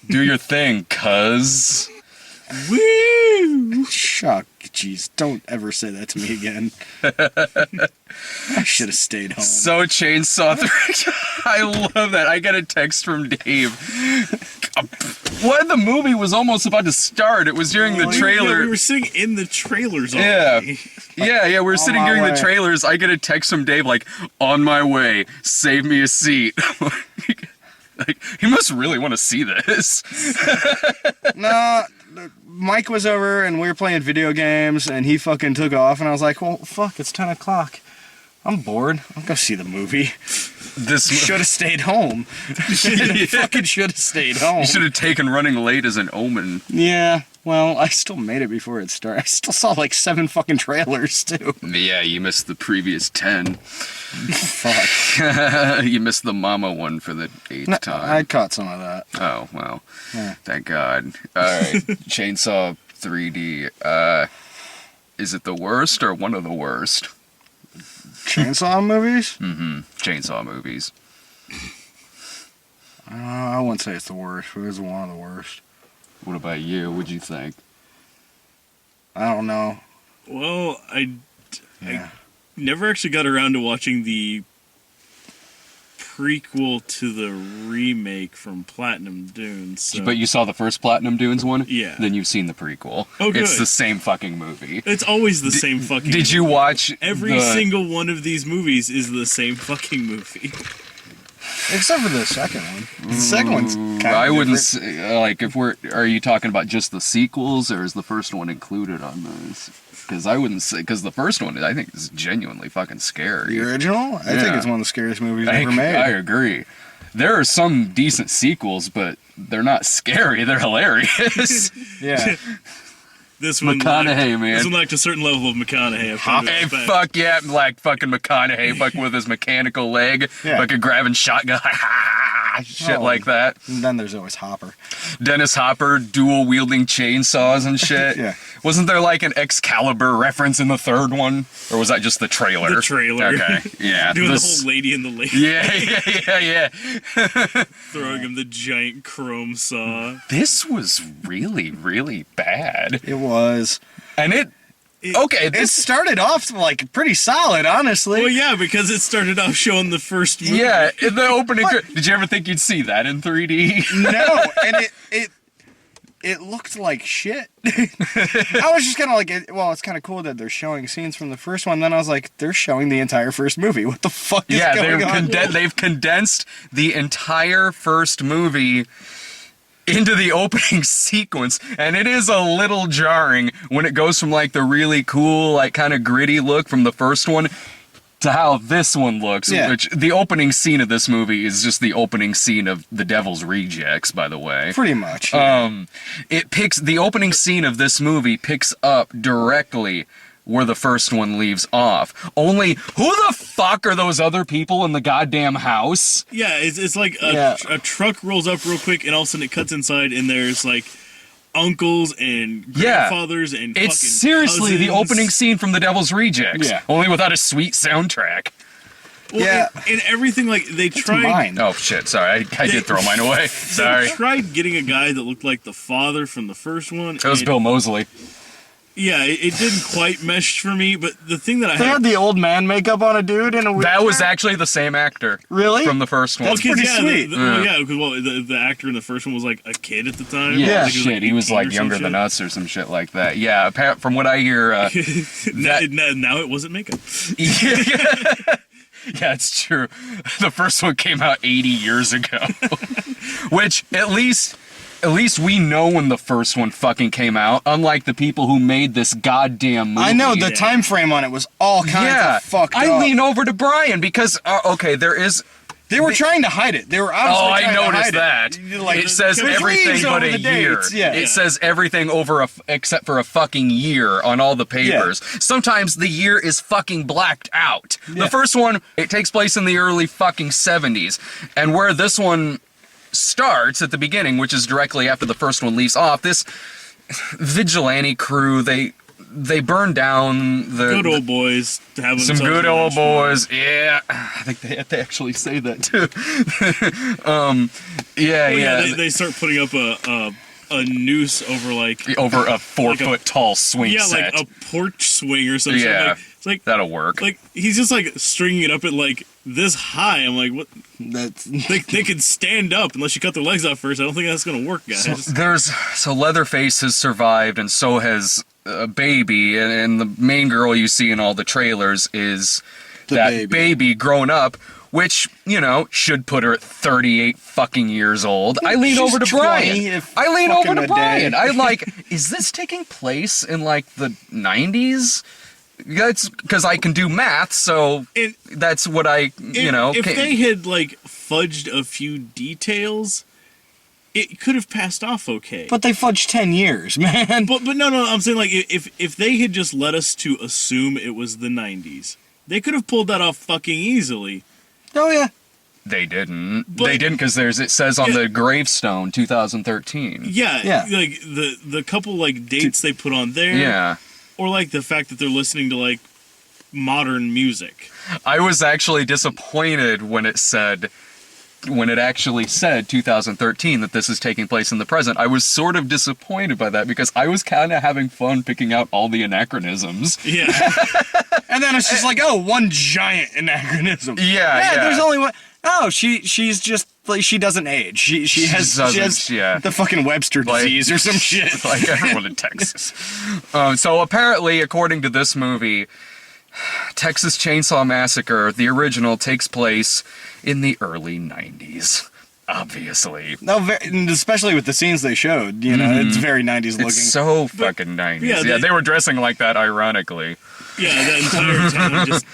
Do your thing, cuz. Woo! Shuck, jeez, don't ever say that to me again. I should have stayed home. So Chainsaw 3. I love that. I got a text from Dave. When the movie was almost about to start, it was during the trailer. Yeah, we were sitting in the trailers Yeah. already. Yeah, we were sitting my during the way. trailers. I get a text from Dave like, on my way, save me a seat. Like, he must really want to see this. No, Mike was over and we were playing video games and he fucking took off and I was like, well, fuck, it's 10 o'clock. I'm bored. I'll go see the movie. This Should have stayed home. Fucking should have stayed home. You should have taken running late as an omen. Yeah, well, I still made it before it started. I still saw like 7 fucking trailers too. Yeah, you missed the previous 10. Fuck. You missed the mama one for the 8th No, time. I caught some of that. Oh, well. Yeah. Thank God. Alright, Chainsaw 3D. Is it the worst or one of the worst? Chainsaw movies? Mm-hmm. Chainsaw movies. I wouldn't say it's the worst, but it's one of the worst. What about you? What'd you think? I don't know. Well, I Yeah. never actually got around to watching the prequel to the remake from Platinum Dunes. So. But you saw the first Platinum Dunes one? Yeah. Then you've seen the prequel. Oh, good. It's the same fucking movie. It's always the same fucking Did you movie. watch Every single one of these movies is the same fucking movie. Except for the second one. The second one's kind of I wouldn't different. say, like, if we're, are you talking about just the sequels, or is the first one included on this? Because I wouldn't say, because the first one, I think, is genuinely fucking scary. The original? I think it's one of the scariest movies I ever made. agree. There are some decent sequels, but they're not scary. They're hilarious. Yeah. This one McConaughey, lacked, man. This one lacked a certain level of McConaughey. I've come to Hey, expect. fuck yeah, like fucking McConaughey, fucking with his mechanical leg, Yeah. fucking grabbing shotgun, shit Oh. like that. And then there's always Hopper. Dennis Hopper dual wielding chainsaws and shit. Yeah. Wasn't there like an Excalibur reference in the third one, or was that just the trailer? The trailer. Okay, yeah. Doing this- the whole lady in the lake. yeah. Throwing him the giant chrome saw. This was really, really bad, It was. and it. Okay, It this. started off like pretty solid, honestly. Well, yeah, because it started off showing the first movie. Yeah, in the opening. Did you ever think you'd see that in 3D? No, and it looked like shit. I was just kind of like, well, it's kind of cool that they're showing scenes from the first one. Then I was like, they're showing the entire first movie. What the fuck is Yeah, going on? they've condensed the entire first movie into the opening sequence, and it is a little jarring when it goes from like the really cool, like kind of gritty look from the first one to how this one looks. Yeah. Which the opening scene of this movie is just the opening scene of The Devil's Rejects, by the way. Pretty much. The opening scene of this movie picks up directly where the first one leaves off. Only, who the fuck are those other people in the goddamn house? Yeah, it's like a truck rolls up real quick, and all of a sudden it cuts inside, and there's like uncles and grandfathers and fucking It's seriously the cousins. opening scene from The Devil's Rejects. Yeah. Only without a sweet soundtrack. Well, Yeah. and everything, like, they tried... Mine. Oh shit, sorry, I did throw mine away. Sorry. They tried getting a guy that looked like the father from the first one. It was and- Bill Moseley. Yeah, it didn't quite mesh for me, but the thing that I They had the old man makeup on a dude in a wheelchair. That was actually the same actor. Really? From the first one. That's pretty sweet. Because the actor in the first one was like a kid at the time. Yeah, I think shit, he was 18 like or some younger shit. than us or some shit like that. Yeah, from what I hear, now it wasn't makeup. Yeah, it's true. The first one came out 80 years ago. Which, at least we know when the first one fucking came out, unlike the people who made this goddamn movie. I know, the time frame on it was all kinds of fucked up. I lean over to Brian because, okay, They were trying to hide it. They were obviously I trying to noticed hide that. it. Like, It says there's everything leaves but over a the year. dates. Yeah. It says everything except for a fucking year on all the papers. Sometimes the year is fucking blacked out. Yeah. The first one, it takes place in the early fucking 70s. And where this one starts at the beginning, which is directly after the first one leaves off, this vigilante crew, they burned down the Good old boys to have some themselves good a old nice one. boys. Yeah, I think they have to actually say that too. Yeah, Well, yeah. They start putting up a noose over like Over a 4-foot tall swing yeah, set. like a porch swing or something. Yeah. It's like That'll work. like he's just like stringing it up at like this high. I'm like, what? That's They can stand up unless you cut their legs off first. I don't think that's gonna work, guys. So Leatherface has survived, and so has Baby, and the main girl you see in all the trailers is The that baby. grown up, which, you know, should put her at 38 fucking years old. I lean She's over to 20 Brian. if I lean over fucking to a Brian. day. I like, is this taking place in like the 90s? That's because I can do math, so And- that's what I, you know. If they had like fudged a few details, it could have passed off okay. but they fudged 10 years, man. But no, I'm saying like if they had just let us to assume it was the 90s, they could have pulled that off fucking easily. Oh yeah. They didn't. But- They didn't because it says on Yeah. the gravestone 2013. Yeah, Yeah. like the couple like dates they put on there, Yeah. or like the fact that they're listening to like modern music. I was actually disappointed when it actually said 2013 that this is taking place in the present. I was sort of disappointed by that because I was kind of having fun picking out all the anachronisms. Yeah, And then it's just like, oh, one giant anachronism. Yeah. There's only one. Oh, she's just like she doesn't age. She has doesn't, the fucking Webster Like- disease or some shit. Like everyone in Texas. So apparently, according to this movie, Texas Chainsaw Massacre, the original, takes place in the early 90s. Obviously. No, and especially with the scenes they showed, you know, it's very 90s looking. It's so fucking 90s. yeah, Yeah, they- they were dressing like that ironically. yeah. That entire town just,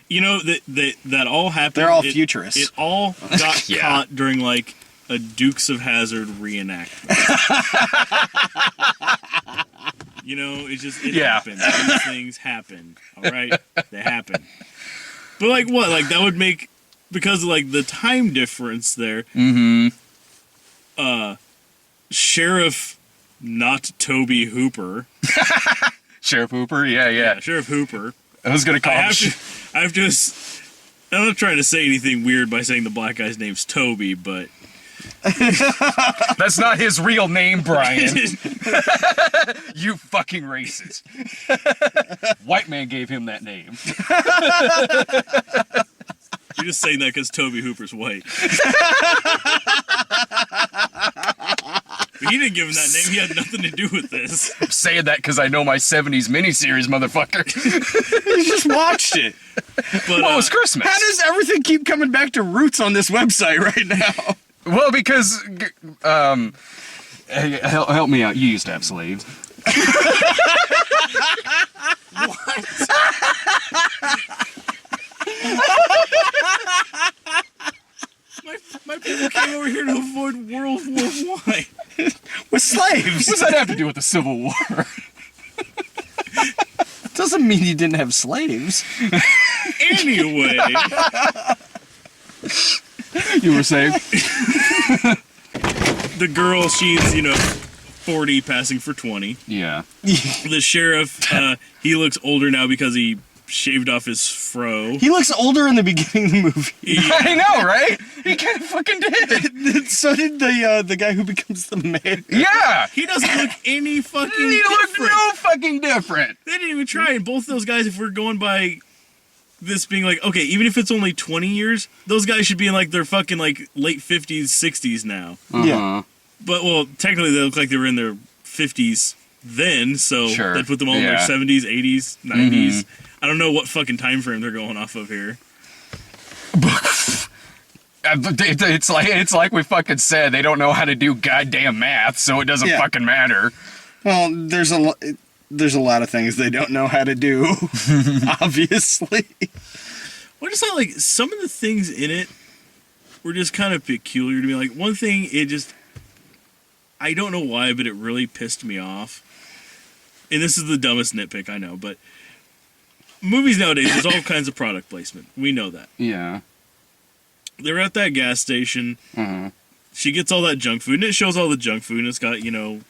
you know, that all happened. They're all it- futurists. It all got Yeah. caught during like a Dukes of Hazzard reenactment. You know, it Yeah. happens. These things happen. All right, they happen. But like what? Like that would make, because of like the time difference there. Mm-hmm. Sheriff, not Toby Hooper. Sheriff Hooper? Yeah. Yeah, Sheriff Hooper. I was gonna call him. I have to. I'm not trying to say anything weird by saying the black guy's name's Toby, but That's not his real name, Brian. You fucking racist. White man gave him that name. you're just saying that because Toby Hooper's white. But he didn't give him that name. He had nothing to do with this. I'm saying that because I know my 70s miniseries, motherfucker. You just watched it. But Well, it was Christmas. How does everything keep coming back to roots on this website right now? Well, because, hey, help me out. You used to have slaves. my people came over here to avoid World War I. With slaves. What does that have to do with the Civil War? Doesn't mean you didn't have slaves. Anyway, You were saying? the girl, she's, 40 passing for 20. Yeah. The sheriff, he looks older now because he shaved off his fro. He looks older in the beginning of the movie. I know, right? He kind of fucking did. So did the guy who becomes the mayor. Yeah. He doesn't look any fucking He looked different. no fucking different. They didn't even try. And both those guys, if we're going by this being like, okay, even if it's only 20 years, those guys should be in like their fucking like late 50s, 60s now. Yeah. But, well, technically they look like they were in their 50s then, so Sure. that put them all in their Yeah. 70s, 80s, 90s. I don't know what fucking time frame they're going off of here. It's like we fucking said. They don't know how to do goddamn math, so it doesn't Yeah. fucking matter. Well, there's a lot of things they don't know how to do. Obviously. Well, I just thought, like, some of the things in it were just kind of peculiar to me. Like, one thing, I don't know why, but it really pissed me off. And this is the dumbest nitpick, I know, but movies nowadays, there's all kinds of product placement. We know that. Yeah. They're at that gas station. Mhm. she gets all that junk food, and it shows all the junk food, and it's got,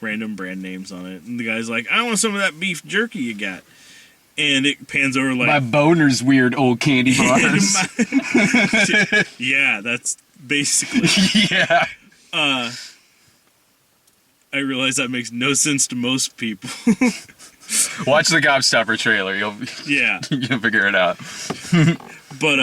random brand names on it. And the guy's like, I want some of that beef jerky you got. And it pans over like... My boner's weird old candy bars. Yeah, that's basically... Yeah. I realize that makes no sense to most people. Watch the Gobstopper trailer. You'll figure it out. But,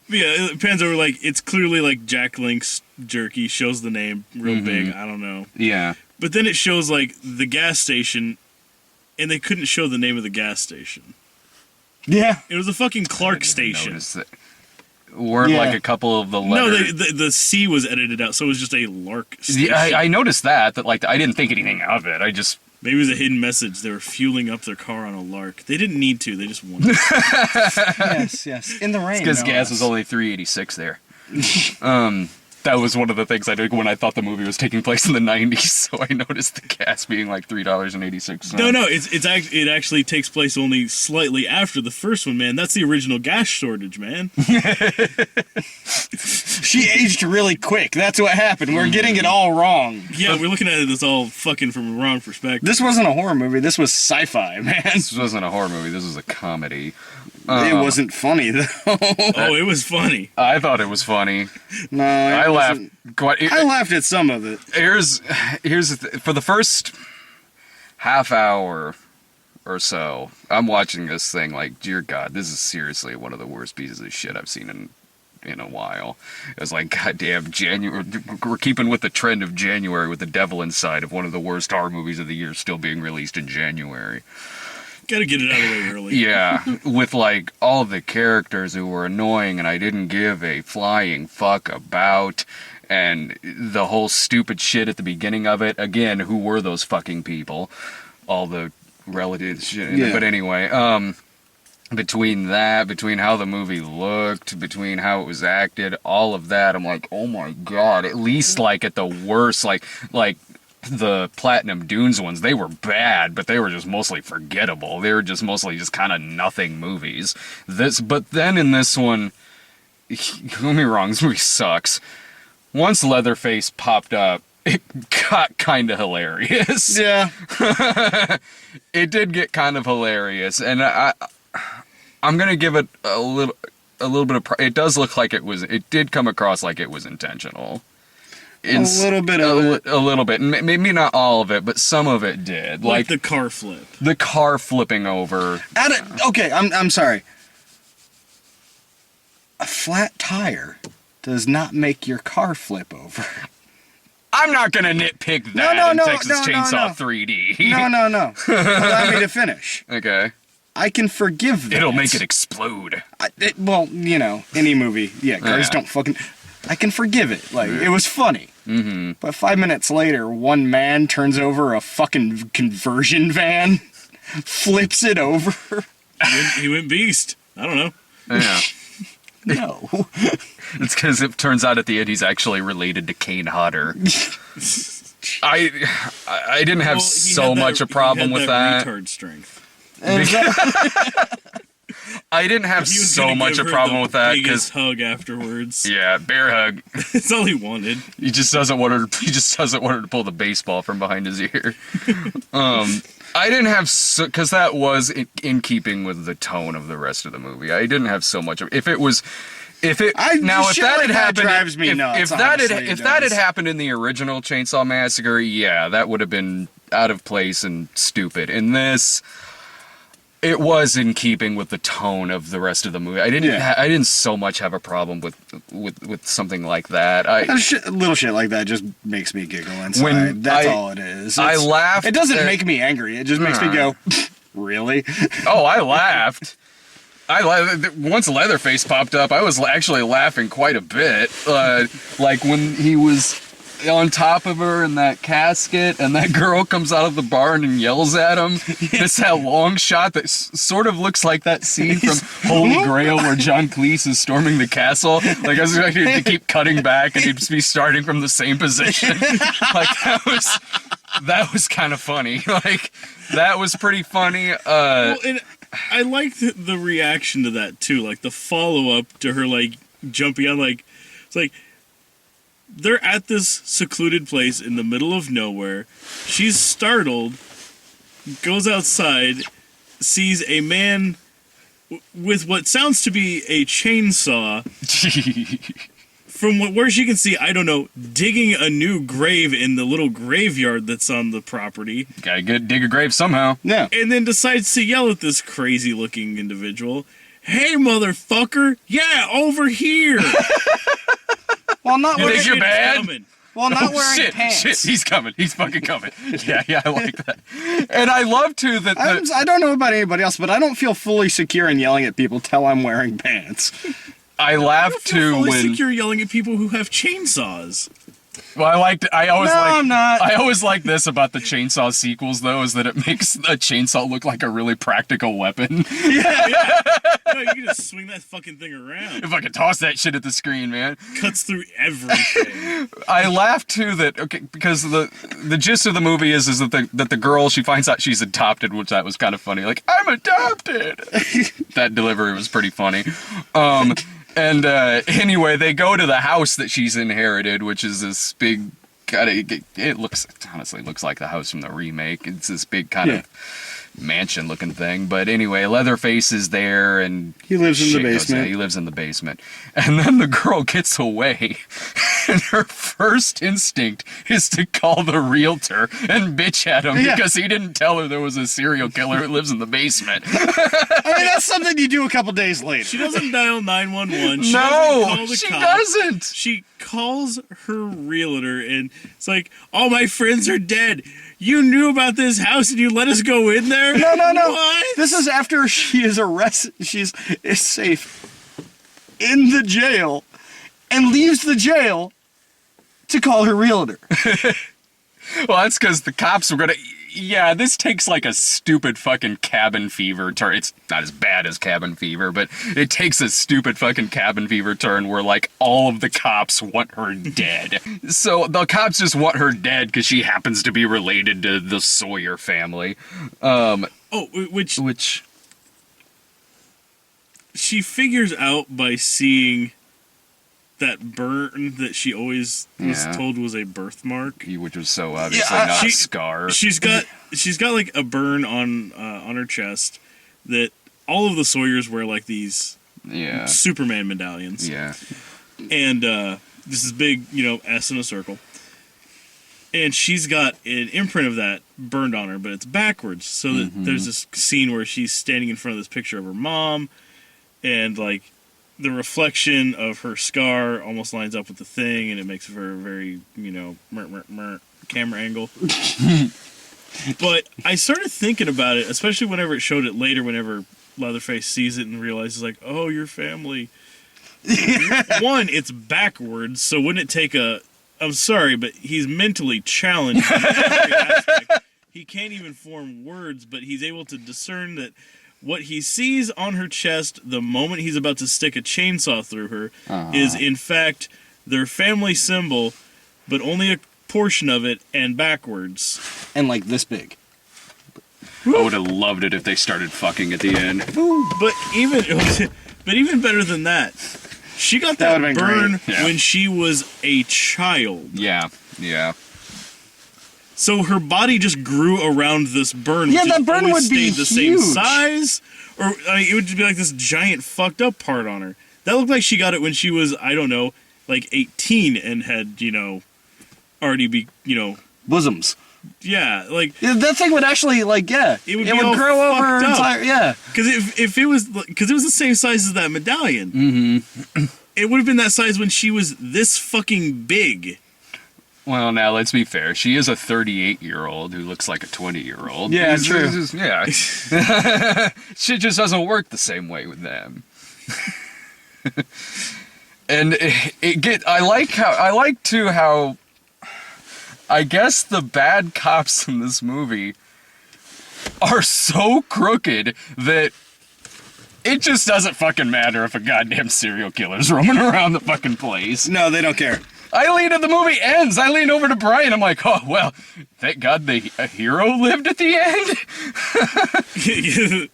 yeah, it pans over like, it's clearly like Jack Link's jerky, shows the name real big, I don't know. Yeah. But then it shows like the gas station, and they couldn't show the name of the gas station. Yeah. It was a fucking Clark station. Weren't like a couple of the letters. No, the C was edited out, so it was just a Lark station. Yeah, I noticed that like I didn't think anything of it. I just... Maybe it was a hidden message. They were fueling up their car on a Lark. They didn't need to. They just wanted to. Yes. In the rain. Because gas was only $3.86 there. That was one of the things I did when I thought the movie was taking place in the 90s. So I noticed the gas being like $3.86. No, it actually takes place only slightly after the first one, man. That's the original gas shortage, man. She aged really quick. That's what happened. We're getting it all wrong. Yeah, we're looking at it as all fucking from a wrong perspective. This wasn't a horror movie. This was sci-fi, man. This wasn't a horror movie. This was a comedy. It wasn't funny though. Oh, it was funny. I thought it was funny. No, I laughed quite. I laughed at some of it. Here's for the first half hour or so, I'm watching this thing like, dear God, this is seriously one of the worst pieces of shit I've seen in a while. It was like, goddamn, January. We're keeping with the trend of January with The Devil Inside, of one of the worst horror movies of the year still being released in January. Gotta get it out of the way early. Yeah, with like all the characters who were annoying and I didn't give a flying fuck about, and the whole stupid shit at the beginning of it. Again, who were those fucking people? All the relatives shit. Yeah. But anyway, between how the movie looked, between how it was acted, all of that, I'm like, oh my God, at least like at the worst, like the Platinum Dunes ones, they were bad, but they were just mostly forgettable. They were just mostly just kind of nothing movies. But then in this one, don't get me wrong, this movie sucks. Once Leatherface popped up, it got kind of hilarious. Yeah. It did get kind of hilarious, and I'm gonna give it a little bit of. It does look like it did come across like it was intentional. A little bit of it. A little bit. Maybe not all of it, but some of it did. Like the car flip. The car flipping over. Okay, I'm sorry. A flat tire does not make your car flip over. I'm not going to nitpick that in Texas Chainsaw 3D. No. Allow me to finish. Okay. I can forgive that. It'll make it explode. Any movie. Yeah, cars don't fucking... I can forgive it. Like, it was funny. Mm-hmm. But 5 minutes later, one man turns over a fucking conversion van, flips it over. He went beast. I don't know. Yeah. No. It's because it turns out at the end he's actually related to Kane Hodder. I didn't have much a problem with that. Retard strength. I didn't have so much a problem with that because hug afterwards. Yeah, bear hug. That's all he wanted. He just doesn't want her. He just doesn't want her to pull the baseball from behind his ear. I didn't have because that was in keeping with the tone of the rest of the movie. I didn't have so much of if that had happened, drives me nuts. If that had happened in the original Chainsaw Massacre, yeah, that would have been out of place and stupid. In this, it was in keeping with the tone of the rest of the movie. I didn't so much have a problem with something like that. A little shit like that just makes me giggle inside. That's all it is. I laughed. It doesn't make me angry. It just makes me go, really? Oh, I laughed. Once Leatherface popped up, I was actually laughing quite a bit. Like when he was on top of her in that casket, and that girl comes out of the barn and yells at him. It's that long shot that sort of looks like that scene from Holy Grail where John Cleese is storming the castle. Like I was expecting to keep cutting back, and he'd just be starting from the same position. Like that was kind of funny. Like that was pretty funny. And I liked the reaction to that too, like the follow up to her like jumping out, like it's like they're at this secluded place in the middle of nowhere. She's startled, goes outside, sees a man with what sounds to be a chainsaw. From where she can see, I don't know, digging a new grave in the little graveyard that's on the property. Gotta dig a grave somehow. Yeah. And then decides to yell at this crazy looking individual. Hey, motherfucker! Yeah, over here! Well, not You wearing, think you're Shit is bad? coming. well, not Oh, wearing pants. Shit, he's coming. He's fucking coming. Yeah, I like that. And I love too that I don't know about anybody else, but I don't feel fully secure in yelling at people till I'm wearing pants. I laugh I feel too fully when secure yelling at people who have chainsaws. well, I always No, like this about the chainsaw sequels though, is that it makes a chainsaw look like a really practical weapon. No, you can just swing that fucking thing around. If I could toss that shit at the screen, man. Cuts through everything. I laugh too that because the gist of the movie is that the girl, she finds out she's adopted, which that was kind of funny. Like, I'm adopted. That delivery was pretty funny. And anyway, they go to the house that she's inherited, which is this big kind of. It honestly looks like the house from the remake. It's this big kind of mansion-looking thing. But anyway, Leatherface is there, and He lives in the shit goes basement. down. He lives in the basement, and then the girl gets away, and her first instinct is to call the realtor and bitch at him Yeah. because he didn't tell her there was a serial killer who lives in the basement. I mean, that's something you do a couple days later. She doesn't dial 911. She doesn't No, call the she cops. doesn't. She calls her realtor and it's like, all my friends are dead. You knew about this house and you let us go in there? No. What? This is after she is arrested. She's is safe in the jail and leaves the jail to call her realtor. Well, that's because the cops were gonna. Yeah, this takes like a stupid fucking cabin fever turn. It's not as bad as cabin fever, but it takes a stupid fucking cabin fever turn where like all of the cops want her dead. So the cops just want her dead because she happens to be related to the Sawyer family. Which She figures out by seeing that burn that she always was Yeah. told was a birthmark. which was so obviously Yeah, not a she- scar. She's got like a burn on her chest that all of the Sawyers wear like these Yeah. Superman medallions. Yeah. And this is big, S in a circle. And she's got an imprint of that burned on her, but it's backwards. So that there's this scene where she's standing in front of this picture of her mom, and like the reflection of her scar almost lines up with the thing, and it makes for a very, camera angle. But I started thinking about it, especially whenever it showed it later, whenever Leatherface sees it and realizes, like, oh, your family. One, it's backwards, so wouldn't it take I'm sorry, but he's mentally challenged in every aspect. He can't even form words, but he's able to discern that what he sees on her chest the moment he's about to stick a chainsaw through her is, in fact, their family symbol, but only a portion of it and backwards. And like this big. I would have loved it if they started fucking at the end. But even better than that, she got That that would've been burn great. Yeah. when she was a child. Yeah. Yeah. So her body just grew around this burn. Yeah, which that has burn always would be stayed the same huge. size, or it would just be like this giant fucked up part on her. That looked like she got it when she was, I don't know, like 18 and had already be Bosoms. yeah, like Yeah, that thing would actually it would be all grow over her fucked up. entire. Yeah. because if it was the same size as that medallion, it would have been that size when she was this fucking big. Well, now let's be fair. She is a 38-year-old who looks like a 20-year-old. Yeah, It's- true. it's just- yeah. Shit just doesn't work the same way with them. And I like how I guess the bad cops in this movie are so crooked that it just doesn't fucking matter if a goddamn serial killer's roaming around the fucking place. No, they don't care. Eileen, and the movie ends. I lean over to Brian. I'm like, oh, well, thank God a hero lived at the end.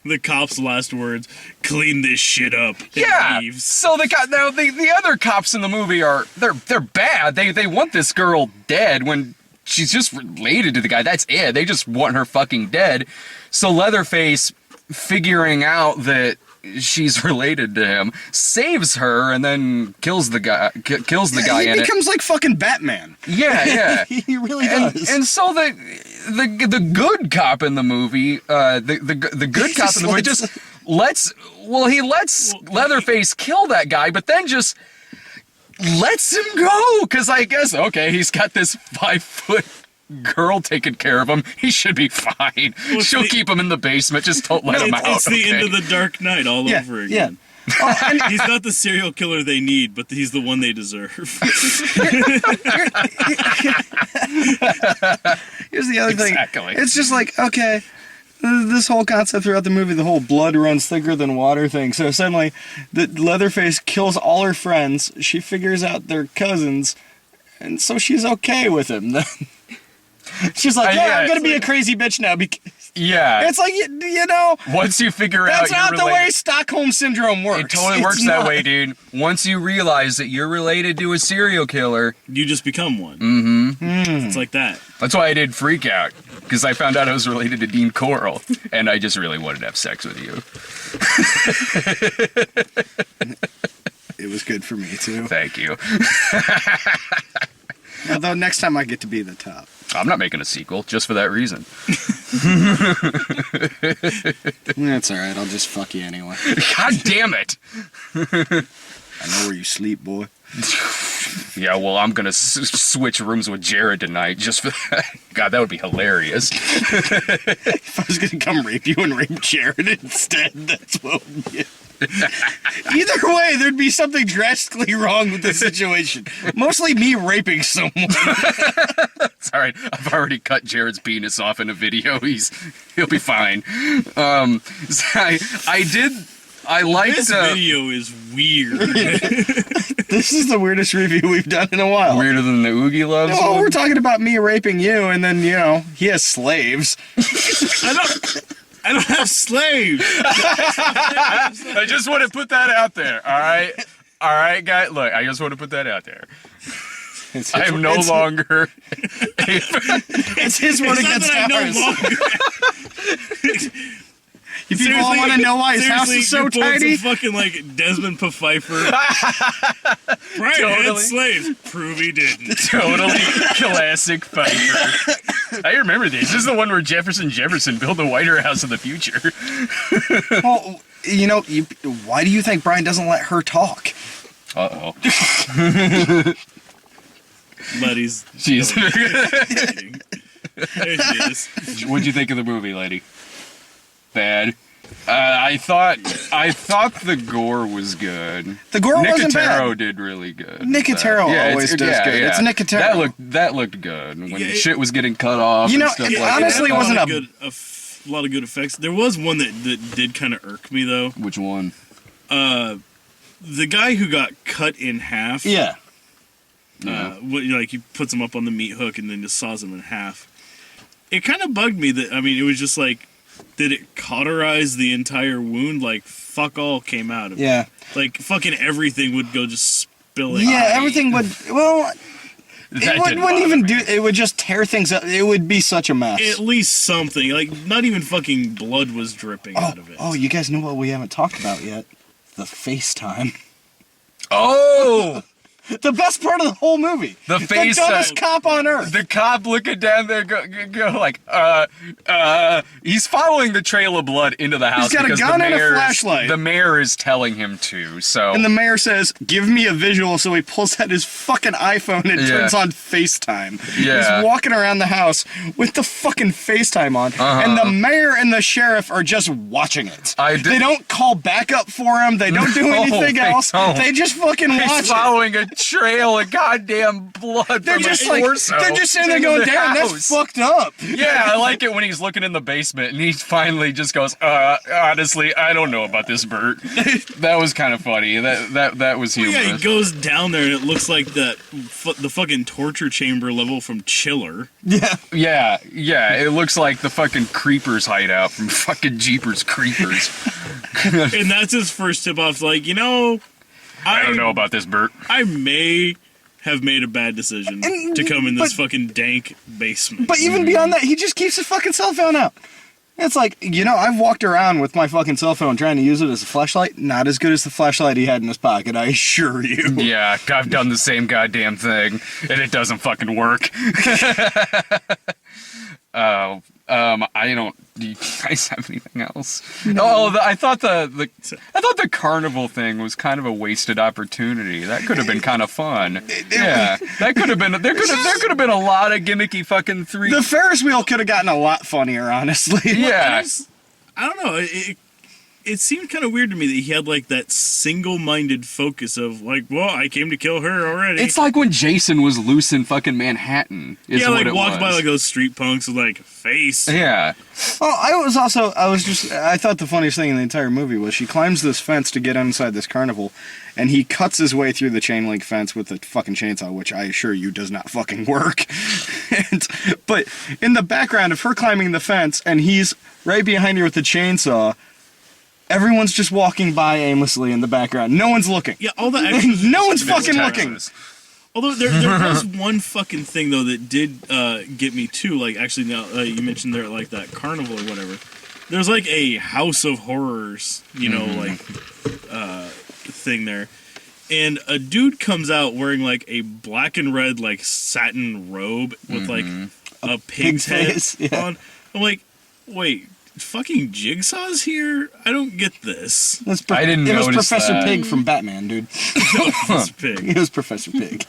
The cop's last words, clean this shit up. And Yeah. leaves. So the other cops in the movie they're bad. They want this girl dead when she's just related to the guy. That's it. They just want her fucking dead. So Leatherface, figuring out that she's related to him, saves her and then kills the guy. Kills the guy He in it. becomes like fucking Batman. Yeah. He really And, does. and so the good cop in the movie, the good cop in the movie just lets Leatherface kill that guy, but then just lets him go because I guess he's got this 5-foot girl taking care of him. He should be fine. Well, She'll keep him in the basement. Just don't let him out. It's the end okay? of the Dark Knight all Yeah, over yeah. again. He's not the serial killer they need, but he's the one they deserve. Here's the other thing. Exactly. It's just like, okay, this whole concept throughout the movie, the whole blood runs thicker than water thing. So suddenly, the Leatherface kills all her friends. She figures out they're cousins, and so she's okay with him. Then she's like, yeah, I'm gonna it's be a crazy bitch now. Yeah. It's like, you know, Once you figure that's out not you're the way related, Stockholm Syndrome works. it totally It's works that not. way, dude. Once you realize that you're related to a serial killer, You just become one. Mm-hmm. It's like that. that's why I did Freak Out, because I found out I was related to Dean Coral, and I just really wanted to have sex with you. It was good for me too. Thank you. Although next time I get to be the top. I'm not making a sequel just for that reason. That's all right. I'll just fuck you anyway. God damn it. I know where you sleep, boy. Yeah, well, I'm gonna switch rooms with Jared tonight just for that. God, that would be hilarious. If I was gonna come rape you and rape Jared instead, that's what would be. Either way, there'd be something drastically wrong with the situation. Mostly me raping someone. It's all right. I've already cut Jared's penis off in a video. He'll be fine. So I liked This video is weird. This is the weirdest review we've done in a while. weirder than the Oogie Loves Oh, one. we're talking about me raping you, and then, you know, he has slaves. I don't have slaves. I just want to put that out there. All right, guy. Look, I just want to put that out there. I am no longer. It's his word It's not against that I ours. no longer. If people all want to know why his house is so you're pulling tiny, some fucking like Desmond Pfeiffer. Brian had Totally. slaves. Prove he didn't. Totally classic Pfeiffer. I remember this. This is the one where Jefferson built the White House of the future. well, you know, why do you think Brian doesn't let her talk? Uh-oh. Letty's. Jeez. There it is. What'd you think of the movie, lady? Bad. I thought the gore was good. The gore wasn't Nicotero bad. did really good. Nicotero always does good. It's Nicotero. That looked good when Yeah, shit was getting cut off. You know, and stuff it like honestly that. wasn't a- lot of good effects. There was one that did kind of irk me though. Which one? The guy who got cut in half. Yeah. Like he puts him up on the meat hook and then just saws him in half. It kind of bugged me that it was just like, did it cauterize the entire wound? Like fuck all came out of it. Yeah. Like fucking everything would go just spilling. Yeah, everything would. Well, That it didn't wouldn't even bother me. do. It would just tear things up. It would be such a mess. At least something. Like not even fucking blood was dripping out of it. Oh, you guys know what we haven't talked about yet? The FaceTime. Oh! The best part of the whole movie. The FaceTime. The dumbest cop on earth. The cop looking down there, go like, he's following the trail of blood into the house. got a because gun the and a mayor flashlight. The mayor is telling him to. So And the mayor says, "Give me a visual." So he pulls out his fucking iPhone and Yeah. turns on FaceTime. Yeah. He's walking around the house with the fucking FaceTime on, and the mayor and the sheriff are just watching it. They don't call backup for him. They don't do No, anything they else. don't. They just fucking watch he's following a trail of goddamn blood They're from just his like torso they're just sitting there into going, the "Damn, house." that's fucked up." Yeah, I like it when he's looking in the basement and he finally just goes, honestly, I don't know about this, Bert. That was kind of funny. That was Yeah, humorous. he goes down there and it looks like the fucking torture chamber level from Chiller. Yeah. Yeah, it looks like the fucking Creepers hideout from fucking Jeepers Creepers. And that's his first tip off. Like, I don't know about this, Bert. I may have made a bad decision to come in this fucking dank basement. But even beyond that, he just keeps his fucking cell phone out. It's like, I've walked around with my fucking cell phone trying to use it as a flashlight. Not as good as the flashlight he had in his pocket, I assure you. Yeah, I've done the same goddamn thing, and it doesn't fucking work. I don't. Do you guys have anything else? No. Oh, I thought the carnival thing was kind of a wasted opportunity. That could have been kind of fun. Yeah, that could have been. There could have been a lot of gimmicky fucking three. The Ferris wheel could have gotten a lot funnier, honestly. Yeah. I don't know. It seemed kind of weird to me that he had like that single-minded focus of like, well, I came to kill her already. It's like when Jason was loose in fucking Manhattan. Is yeah, what like it walked by was. like those street punks with like face. Yeah. Oh, I thought the funniest thing in the entire movie was she climbs this fence to get inside this carnival, and he cuts his way through the chain link fence with a fucking chainsaw, which I assure you does not fucking work. But in the background of her climbing the fence, and he's right behind her with the chainsaw, everyone's just walking by aimlessly in the background. No one's looking. Yeah, all the extras. No one's It's fucking Texas. looking. Although there was one fucking thing though that did get me too. Like actually, now you mentioned there like that carnival or whatever. There's like a House of Horrors, like thing there, and a dude comes out wearing like a black and red like satin robe with like a pig's head face, yeah. on. I'm like, wait. Fucking Jigsaw's here? I don't get this. I didn't It was notice Professor that. Pig from Batman, dude. This pig. It was Professor Pig.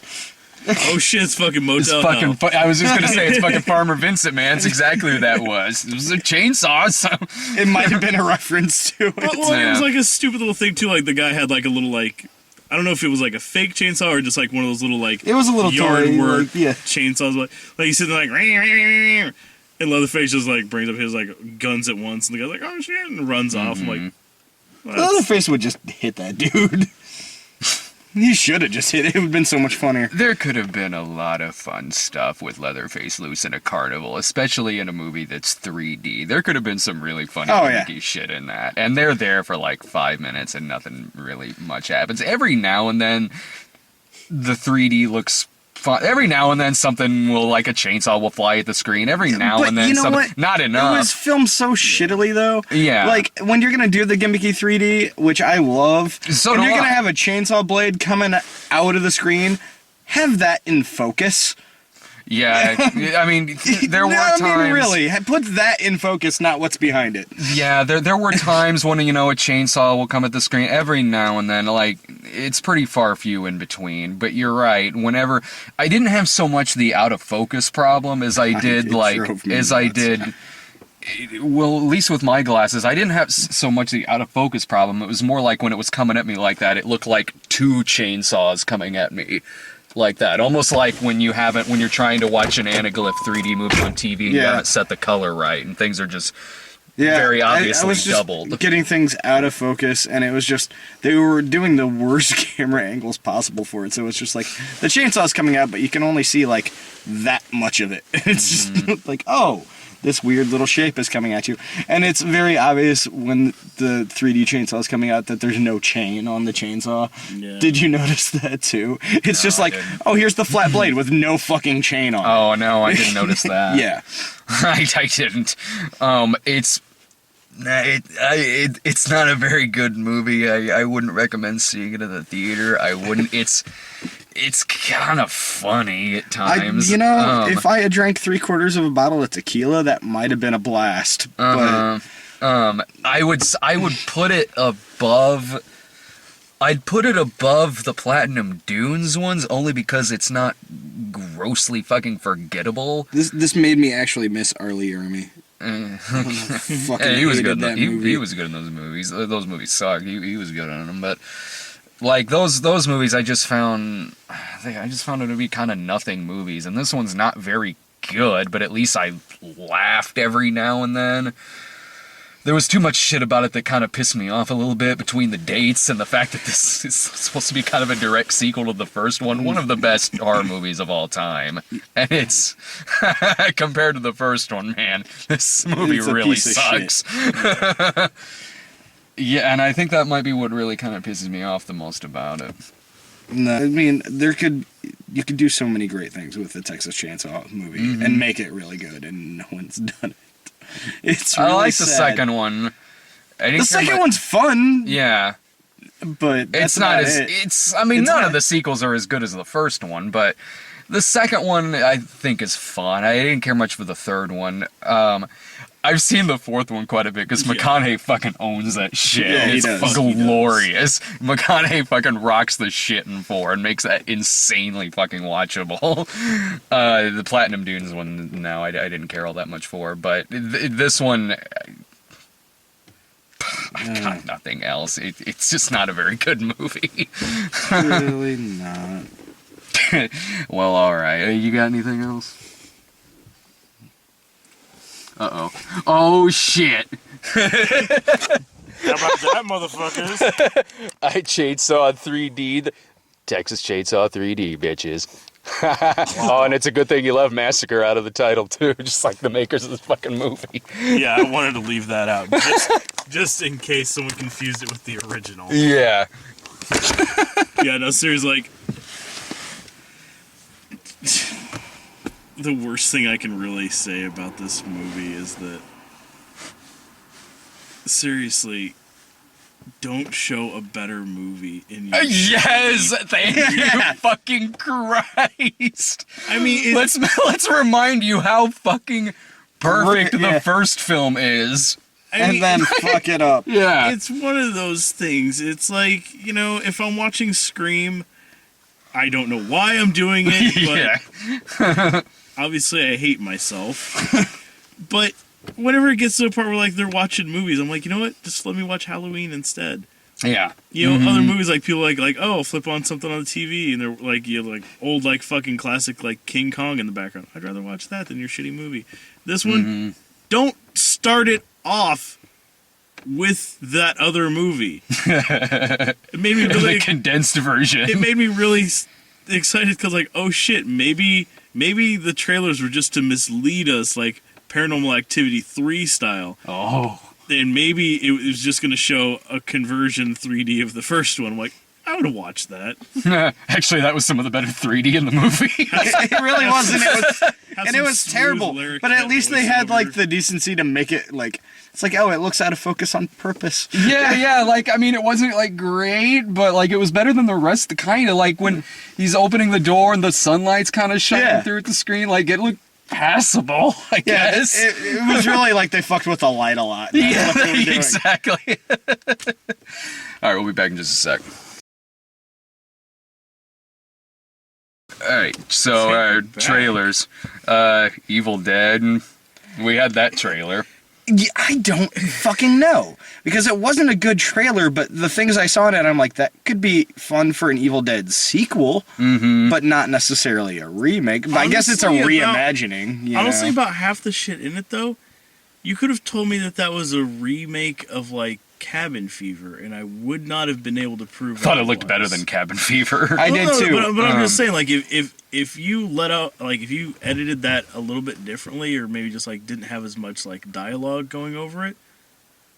Oh shit, it's fucking It's Motel fucking. Hell. I was just gonna say it's fucking Farmer Vincent, man. It's exactly who that was. It was a chainsaw. So. It might have been a reference to it. Well, it was Yeah. like a stupid little thing too. Like the guy had like a little like, I don't know if it was like a fake chainsaw or just like one of those little like It was a little yard toy, work like, yeah. chainsaws. Like he's sitting there like, "Ring, ring, ring, ring," and Leatherface just like brings up his like guns at once, and the guy's like, oh shit, and runs off. I'm like, well, that's- Leatherface would just hit that dude. He should have just hit it. It would have been so much funnier. There could have been a lot of fun stuff with Leatherface loose in a carnival, especially in a movie that's 3D. There could have been some really funny Oh, yeah. gimmicky shit in that. And they're there for like 5 minutes and nothing really much happens. Every now and then, the 3D looks fun. Every now and then, something will, like a chainsaw will fly at the screen. Every now But and then, you know something. what? Not It enough. was filmed so shittily, though. Yeah. Like, when you're going to do the gimmicky 3D, which I love, So and do you're going I. to have a chainsaw blade coming out of the screen, have that in focus. Yeah, I mean, there were I times. mean, really, put that in focus, not what's behind it. Yeah, there were times when, a chainsaw will come at the screen every now and then. Like, it's pretty far few in between. But you're right. Whenever I didn't have so much the out of focus problem as I did, It like, drove me as I nuts. did. Well, at least with my glasses, I didn't have so much the out of focus problem. It was more like when it was coming at me like that, it looked like two chainsaws coming at me. Like that, almost like when you're trying to watch an anaglyph 3D movie on TV and you Yeah. haven't set the color right, and things are just Yeah, very obviously I was just doubled. getting things out of focus, and it was just they were doing the worst camera angles possible for it. So it's just like the chainsaw's coming out, but you can only see like that much of it. It's just like, oh, this weird little shape is coming at you, and it's very obvious when the 3D chainsaw is coming out that there's no chain on the chainsaw. Yeah. Did you notice that too? It's just I like, didn't. oh, here's the flat blade with no fucking chain on it. Oh no, I didn't notice that. Yeah. I didn't. It's not a very good movie. I wouldn't recommend seeing it in the theater. I wouldn't. It's kind of funny at times. If I had drank 3/4 of a bottle of tequila, that might have been a blast. But I would put it above. I'd put it above the Platinum Dunes ones only because it's not grossly fucking forgettable. this made me actually miss Arlie Ermy. Fucking Yeah, he was hated good. that He movie. was good in those movies. Those movies suck. He was good in them, but like those movies, I just found I just found it to be kind of nothing movies, and this one's not very good, but at least I laughed every now and then. There was too much shit about it that kind of pissed me off a little bit, between the dates and the fact that this is supposed to be kind of a direct sequel to the first one of the best horror movies of all time. And it's, compared to the first one, man, this movie It's a really piece of shit. sucks. Yeah, and I think that might be what really kind of pisses me off the most about it. No, I mean, you could do so many great things with the Texas Chainsaw movie and make it really good, and no one's done it. It's really I like the sad. second one. The second one's fun, Yeah. but that's It's not about as it. I mean, It's none not- of the sequels are as good as the first one, but the second one I think is fun. I didn't care much for the third one. I've seen the fourth one quite a bit because McConaughey fucking owns that shit. Yeah, he It's does. glorious. McConaughey fucking rocks the shit in 4 and makes that insanely fucking watchable. The Platinum Dunes one, no, I didn't care all that much for, but this one, I got nothing else. It's just not a very good movie. really not. Well, alright. You got anything else? Uh-oh. Oh, shit. How about that, motherfuckers? I Chainsaw 3D. The Texas Chainsaw 3D, bitches. Oh, and it's a good thing you left Massacre out of the title, too. Just like the makers of this fucking movie. Yeah, I wanted to leave that out, just in case someone confused it with the original. Yeah. Yeah, no, seriously, like, the worst thing I can really say about this movie is that, seriously, don't show a better movie in your Yes! Thank you, fucking Christ! I mean, Let's remind you how fucking perfect Yeah. the first film is. And then fuck it up. Yeah. it's one of those things. It's like, you know, if I'm watching Scream, I don't know why I'm doing it, but Yeah. obviously I hate myself. But whenever it gets to a part where like they're watching movies, I'm like, you know what? Just let me watch Halloween instead. Yeah. You know, other movies like people like oh, flip on something on the TV and they're like you have like old like fucking classic like King Kong in the background. I'd rather watch that than your shitty movie. This one, don't start it off with that other movie. It made me The really condensed version. it made me really excited because like oh shit, maybe the trailers were just to mislead us like Paranormal Activity 3 style. Oh. And maybe it was just going to show a conversion 3D of the first one. I'm like, I would have watched that. Actually, that was some of the better 3D in the movie. It really wasn't. Have And some it was smooth terrible. lyric But at least they had voiceover. like the decency to make it like it's like, oh, it looks out of focus on purpose. Yeah, like, I mean, it wasn't, like, great, but, like, it was better than the rest, kind of, like, when he's opening the door and the sunlight's kind of shining Yeah. through at the screen, like, it looked passable, I Yeah, guess. it was really like they fucked with the light a lot. That's Yeah, what they were doing. exactly. All right, we'll be back in just a sec. All right, so Take it back. trailers. Evil Dead. We had that trailer. Yeah, I don't fucking know because it wasn't a good trailer, but the things I saw in it, I'm like, that could be fun for an Evil Dead sequel, but not necessarily a remake. But I guess it's a Honestly, about- reimagining. You Honestly, know? about half the shit in it, though, you could have told me that was a remake of, like, Cabin Fever, and I would not have been able to prove Thought it looked otherwise. better than Cabin Fever. I did too. But I'm just saying, like, if you let out, like, if you edited that a little bit differently, or maybe just like didn't have as much like dialogue going over it,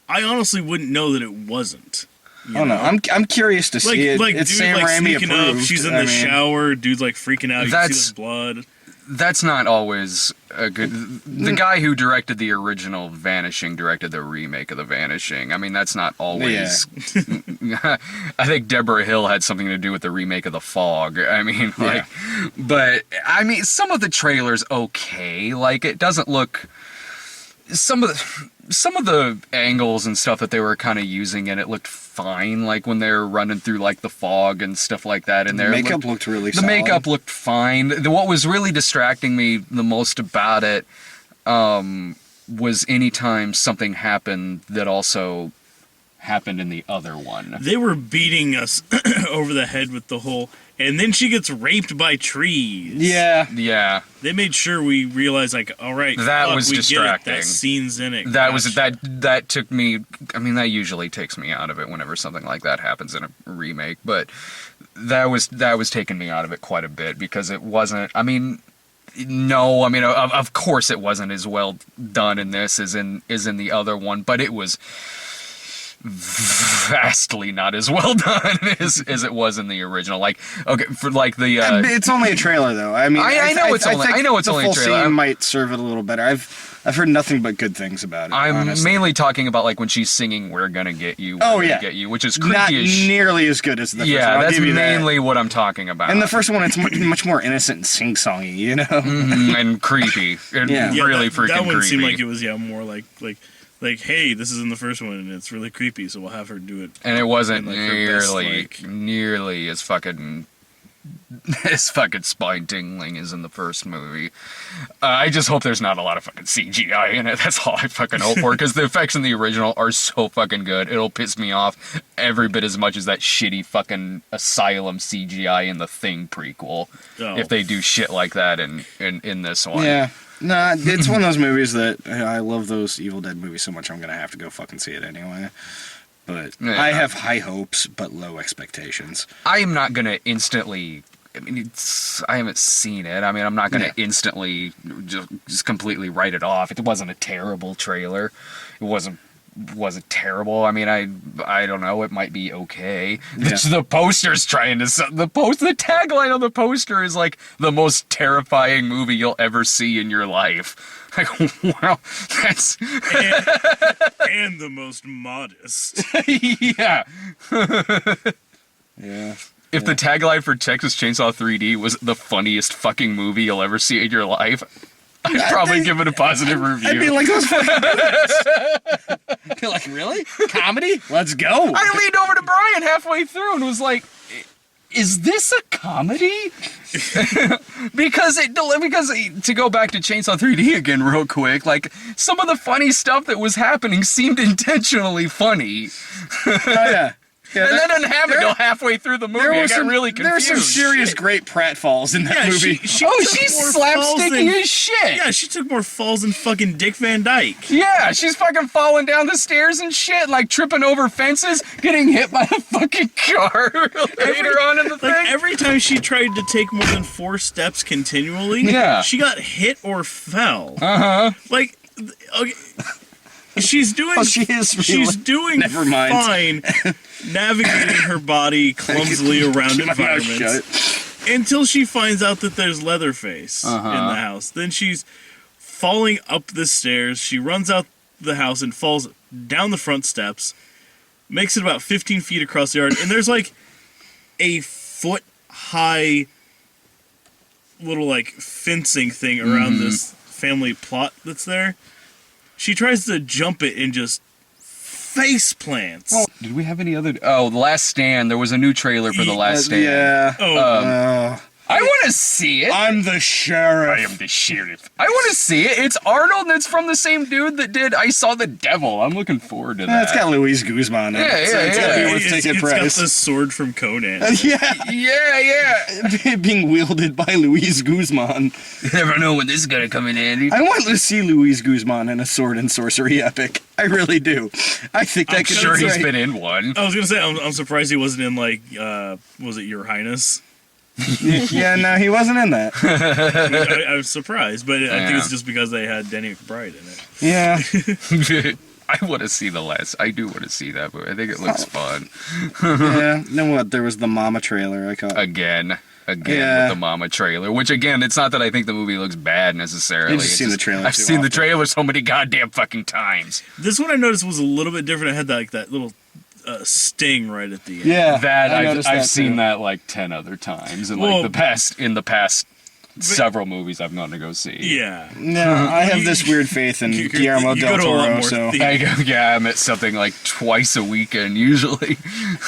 I honestly wouldn't know that it wasn't. I don't know. I'm curious to see it. Like It's dude, Sam like Raimi sneaking approved. up, she's in I the mean, shower, dude's like freaking out. You can see That's- the blood. That's not always a good. The guy who directed the original Vanishing directed the remake of The Vanishing. I mean, that's not always. I think Deborah Hill had something to do with the remake of The Fog. I mean, like, but I mean, some of the trailers okay. Like, it doesn't look. Some of the angles and stuff that they were kind of using in it looked fine. Like when they were running through like the fog and stuff like that. And their makeup looked really the solid. makeup looked fine. What was really distracting me the most about it was anytime something happened that also happened in the other one. They were beating us over the head with the whole, and then she gets raped by trees. Yeah. Yeah, They made sure we realized, like, all right, That fuck, was we get it. distracting. That scene's in it. that was Gotcha. that took me. I mean, that usually takes me out of it whenever something like that happens in a remake, but that was taking me out of it quite a bit because it wasn't. I mean, no, I mean, of course it wasn't as well done in this as in the other one, but it was vastly not as well done as it was in the original. Like, okay, for like the It's only a trailer, though. I mean, I know it's only- think I know it's the only a full trailer. scene might serve it a little better. I've heard nothing but good things about it. I'm honestly. mainly talking about like when she's singing "We're Gonna Get You." Oh, We're Gonna yeah. Get You, which is Not creepy as nearly as good as the first one. Yeah, I'll that's give you that. mainly what I'm talking about. And the first one, it's much more innocent and sing-songy, you know? And creepy, and Yeah. really that, freaking that one creepy. seemed like it was more like hey, this is in the first one and it's really creepy, so we'll have her do it. And it wasn't And, like, her best, nearly as fucking spine tingling as in the first movie. I just hope there's not a lot of fucking CGI in it. That's all I fucking hope for, because the effects in the original are so fucking good. It'll piss me off every bit as much as that shitty fucking Asylum CGI in the Thing prequel. Oh. If they do shit like that in this one. Yeah. No, it's one of those movies that I love those Evil Dead movies so much I'm gonna have to go fucking see it anyway. But Yeah. I have high hopes but low expectations. I'm not gonna instantly. I mean, I haven't seen it. I mean, I'm not gonna Yeah. instantly just completely write it off. It wasn't a terrible trailer. It wasn't terrible. I mean, I don't know. It might be okay. Yeah. The poster's trying to the tagline on the poster is like the most terrifying movie you'll ever see in your life. Like, wow, that's And the most modest. yeah. Yeah. If the tagline for Texas Chainsaw 3D was the funniest fucking movie you'll ever see in your life, I'd probably give it a positive review. I'd be like, those fucking movies. Be like, really? Comedy? Let's go. I leaned over to Brian halfway through and was like, "Is this a comedy?" because to go back to Chainsaw 3D again real quick, like some of the funny stuff that was happening seemed intentionally funny. Oh, yeah. Yeah, And that- that didn't happen until halfway through the movie. I got really confused. There were some serious great pratfalls in that Yeah, movie. she Oh, took she's more falls slapsticky than- as shit. Yeah, she took more falls than fucking Dick Van Dyke. Yeah, she's fucking falling down the stairs and shit, like tripping over fences, getting hit by a fucking car later on in the thing. Like every time she tried to take more than 4 steps continually, Yeah. she got hit or fell. Uh-huh. Like, okay, she's doing. Oh, she is really- She's doing Never mind. fine, navigating her body clumsily around Keep my mouth environments until she finds out that there's Leatherface in the house. Then she's falling up the stairs. She runs out the house and falls down the front steps. Makes it about 15 feet across the yard, and there's like a foot high little like fencing thing around this family plot that's there. She tries to jump it and just face plants. Did we have any other? Oh, The Last Stand. There was a new trailer for The Last Stand. Yeah. Oh, I want to see it. I'm the sheriff. the sheriff. I want to see it. It's Arnold, and it's from the same dude that did I Saw the Devil. I'm looking forward to that. It's got Luis Guzman in it. Yeah, so yeah, it's gotta yeah. be worth taking it's got price. the sword from Conan. Yeah. Yeah. Being wielded by Luis Guzman. You never know when this is gonna come in handy. I want to see Luis Guzman in a sword and sorcery epic. I really do. I think that I'm could sure be he's great. been in one. I was gonna say I'm surprised he wasn't in like was it Your Highness? Yeah, no, he wasn't in that. I was surprised, but I think Yeah. it's just because they had Danny McBride in it. Yeah. I want to see the last. I do want to see that, but I think it looks fun. Yeah. Then what? There was the Mama trailer I caught. Again Yeah. with the Mama trailer. Which again, it's not that I think the movie looks bad necessarily. You've just It's seen the trailer I've too seen the often. trailer so many goddamn fucking times. This one I noticed was a little bit different. It had that little sting right at the end. Yeah. That I I've noticed I've that seen too. that like 10 other times in Well- like the past several movies I've gone to go see. Yeah. No, I have this weird faith in You- Guillermo you del go to a lot Toro, more so theaters. I'm at something like twice a weekend usually.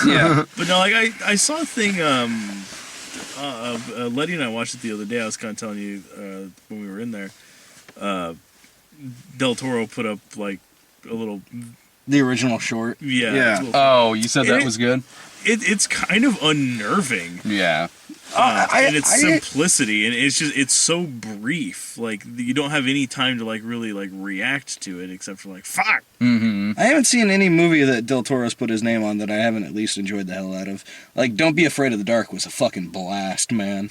yeah. But no, like I saw a thing. Letty and I watched it the other day. I was kind of telling you when we were in there. Del Toro put up like a little The original short. Yeah. Yeah. it's a little- Oh, you said that It- was good? it's kind of unnerving. Yeah. And its simplicity, and it's so brief. Like you don't have any time to like really like react to it, except for like fuck. Mm-hmm. I haven't seen any movie that Del Toro's put his name on that I haven't at least enjoyed the hell out of. Like, Don't Be Afraid of the Dark was a fucking blast, man.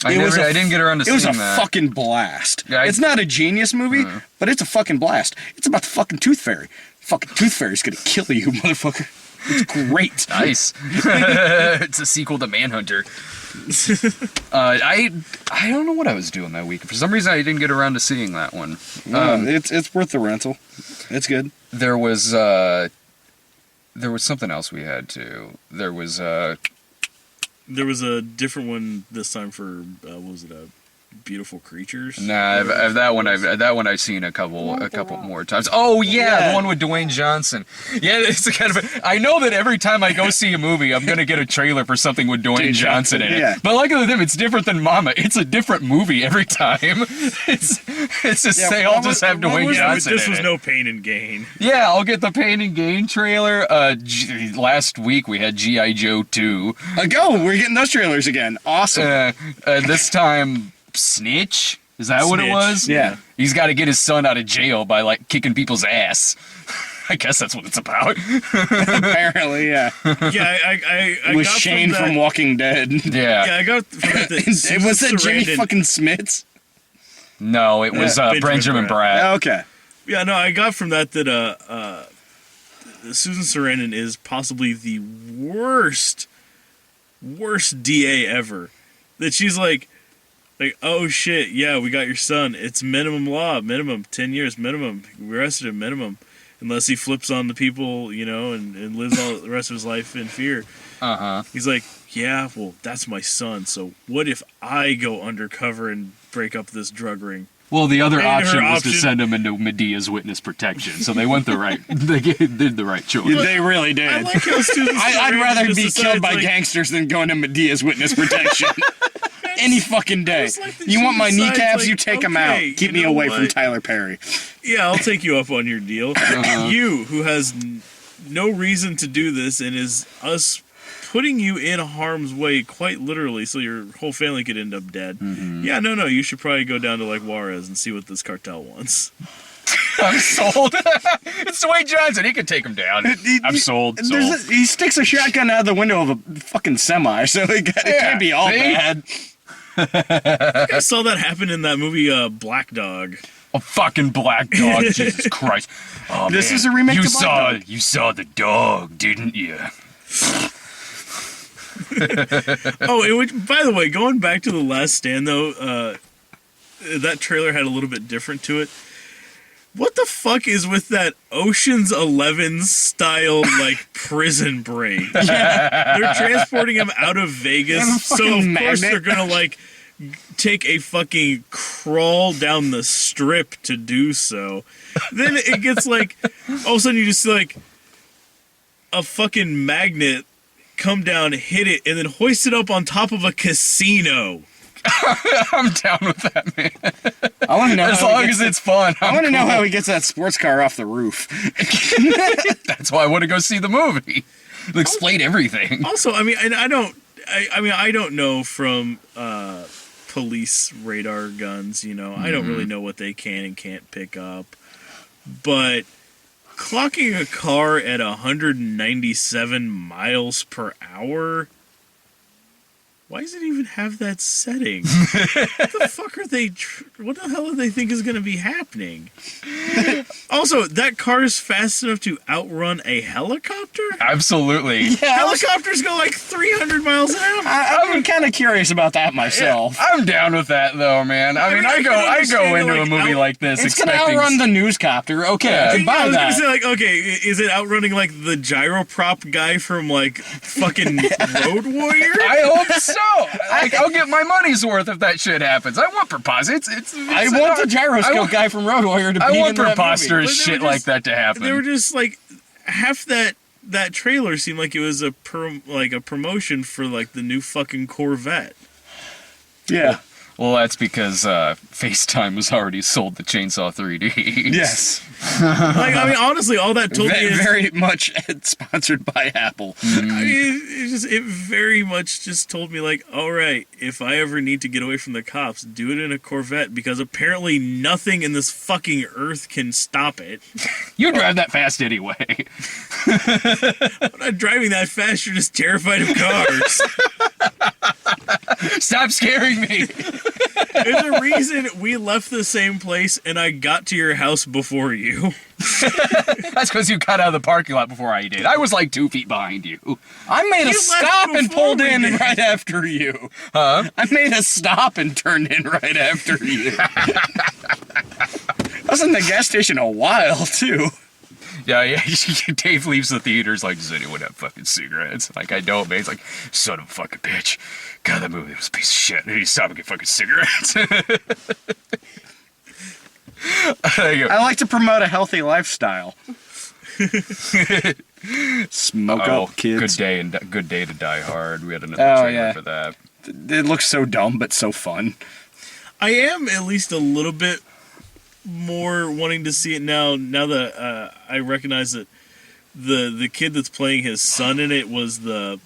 I didn't get around to It was seeing a that. fucking blast. Yeah, it's not a genius movie, Uh-huh. but it's a fucking blast. It's about the fucking Tooth Fairy. Fucking Tooth Fairy's gonna kill you, motherfucker. It's great. Nice. It's a sequel to Manhunter. I don't know what I was doing that week. For some reason, I didn't get around to seeing that one. It's worth the rental. It's good. There was something else we had too. There was There was a different one this time for what was it? Beautiful Creatures. Nah, that one I've seen a couple more times. Oh yeah, the one with Dwayne Johnson. Yeah, it's kind of. I know that every time I go see a movie, I'm gonna get a trailer for something with Dwayne Johnson in it. Yeah. But luckily with him, it's different than Mama. It's a different movie every time. It's just they all just have Dwayne Johnson. This in was it. no Pain and Gain. Yeah, I'll get the Pain and Gain trailer. Last week we had G.I. Joe 2. We're getting those trailers again. Awesome. This time. Snitch? Is that what it Snitch, was? yeah. He's got to get his son out of jail by like kicking people's ass. I guess that's what it's about. Apparently, yeah. Yeah, I With got Shane from, from Walking Dead. Yeah. Yeah, I got from that. Was that Jimmy Sarandon- fucking Smits? No, it was Benjamin Bratt. Okay. Yeah, no, I got from that Susan Sarandon is possibly the worst DA ever. That she's like, oh shit, yeah, we got your son. It's minimum law, minimum 10 years, minimum. We arrested him, minimum, unless he flips on the people, you know, and lives all the rest of his life in fear. He's like, yeah, well, that's my son. So what if I go undercover and break up this drug ring? Well, the other And her option was to option- send him into Medea's witness protection, so they went the right. They did the right choice. They really did. I like how Susan I'd Sarandon rather just be decides, killed by like, gangsters than going to Medea's witness protection. Any fucking day. It's like that You she want my decides, kneecaps? like, You take them out. okay, Keep you me know away from what? Tyler Perry. Yeah, I'll take you up on your deal. You, who has no reason to do this and is us putting you in harm's way quite literally so your whole family could end up dead. Yeah, no, you should probably go down to like Juarez and see what this cartel wants. I'm sold. It's Dwayne Johnson. He can take him down. I'm sold. He sticks a shotgun out the window of a fucking semi, so it can't be all see? bad. I saw that happen in that movie Black Dog. A fucking black dog. Jesus Christ. Oh, This man. is a remake you to Black saw, Dog. You saw the dog, didn't you? Oh, by the way, going back to The Last Stand, though, that trailer had a little bit different to it. What the fuck is with that Ocean's 11 style, like, prison break? They're transporting him out of Vegas, And a so fucking of course magnet. they're gonna, like, take a fucking crawl down the strip to do so. Then it gets, like, all of a sudden you just see, like, a fucking magnet come down, hit it, and then hoist it up on top of a casino. I'm down with that, man. I want to know. As long as it's fun. I want to know how he gets that sports car off the roof. That's why I want to go see the movie. It'll explain everything. Also, I mean, and I don't know from police radar guns, you know. I don't really know what they can and can't pick up. But clocking a car at 197 miles per hour, why does it even have that setting? What the fuck are they? What the hell do they think is going to be happening? Also, that car is fast enough to outrun a helicopter. Absolutely. Helicopters go like 300 miles an hour. I'm kind of curious about that myself. I'm down with that though, man. I mean, I I can go understand, into like, a movie like this It's gonna expecting outrun the newscopter. Okay, Yeah. I can I buy was that. gonna say, like, okay, is it outrunning like the gyroprop guy from like fucking Road Warrior? I hope so. I'll get my money's worth if that shit happens. I want preposterous. I want the gyroscope guy from Road Warrior to be I want in that movie. preposterous But they were shit like just- that to happen. They were just like half that trailer seemed like it was a promotion for like the new fucking Corvette. Yeah. Well, that's because FaceTime was already sold the Chainsaw 3D. Yes. Like, I mean, honestly, all that told me is Very much sponsored by Apple. I mean, it very much just told me, like, all right, if I ever need to get away from the cops, do it in a Corvette, because apparently nothing in this fucking earth can stop it. You drive that fast anyway. I'm not driving that fast, you're just terrified of cars. Stop scaring me. There's a reason we left the same place and I got to your house before you. That's because you got out of the parking lot before I did. I was like 2 feet behind you. I made a You left stop and before pulled we in did. right after you. Huh? I made a stop and turned in right after you. I was in the gas station a while, too. Yeah. Dave leaves the theaters like, does anyone have fucking cigarettes? Like, I don't, man. He's like, son of a fucking bitch. God, that movie was a piece of shit. I need to stop and get fucking cigarettes. I like to promote a healthy lifestyle. Smoke up, kids. Good day to Die Hard. We had another Oh, trailer yeah. for that. It looks so dumb, but so fun. I am at least a little bit more wanting to see it now that I recognize that the kid that's playing his son in it was the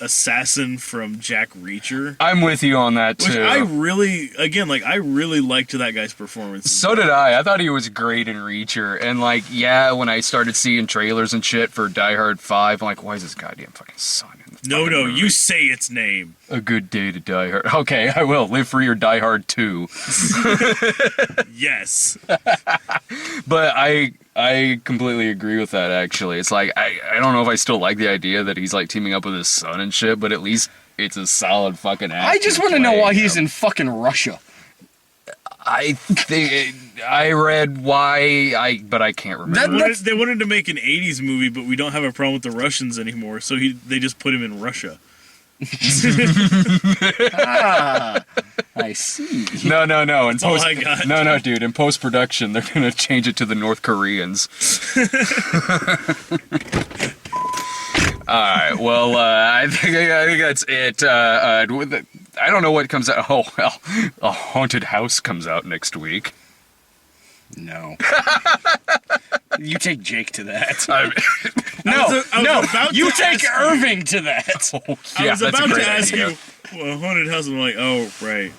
assassin from Jack Reacher. I'm with you on that Which too. I really liked that guy's performance. So did I. I thought he was great in Reacher. And, like, yeah, when I started seeing trailers and shit for Die Hard 5, I'm like, why is this goddamn fucking son in this No, fucking movie? you say its name. A Good Day to Die Hard. Okay, I will. Live Free or Die Hard 2. Yes. But I completely agree with that, actually. It's like, I don't know if I still like the idea that he's, like, teaming up with his son and shit, but at least it's a solid fucking actor. I just want to know why playing he's him. in fucking Russia. I think... I read why, but I can't remember. They wanted to make an 80s movie, but we don't have a problem with the Russians anymore, so they just put him in Russia. I see. No. In all I got. No, dude. In post production, they're gonna change it to the North Koreans. All right. Well, I think that's it. I don't know what comes out. Oh well, A Haunted House comes out next week. No. You take Jake to that. I was about You to take ask you. Irving to that. I was that's a about great to ask idea. you, well, Haunted House, I'm like, oh, right.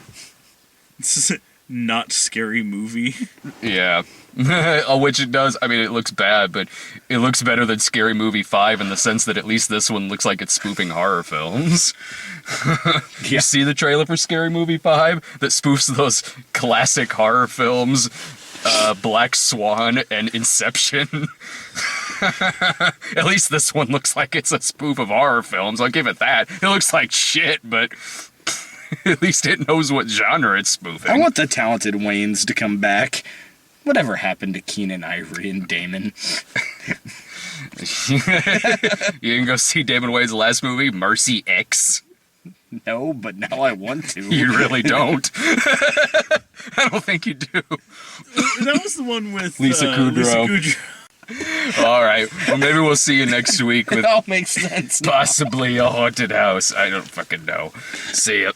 This is not scary movie. Yeah. Which it does. I mean, it looks bad, but it looks better than Scary Movie 5 in the sense that at least this one looks like it's spoofing horror films. You see the trailer for Scary Movie 5 that spoofs those classic horror films, Black Swan and Inception? At least this one looks like it's a spoof of horror films. I'll give it that. It looks like shit, but at least it knows what genre it's spoofing. I want the talented Waynes to come back. Whatever happened to Keenan Ivory and Damon? You can go see Damon Wayans' last movie, Mercy X. No, but now I want to. You really don't. I don't think you do. That was the one with Lisa Kudrow. Kudrow. All right. Well, maybe we'll see you next week with It all makes sense. now. possibly A Haunted House. I don't fucking know. See ya.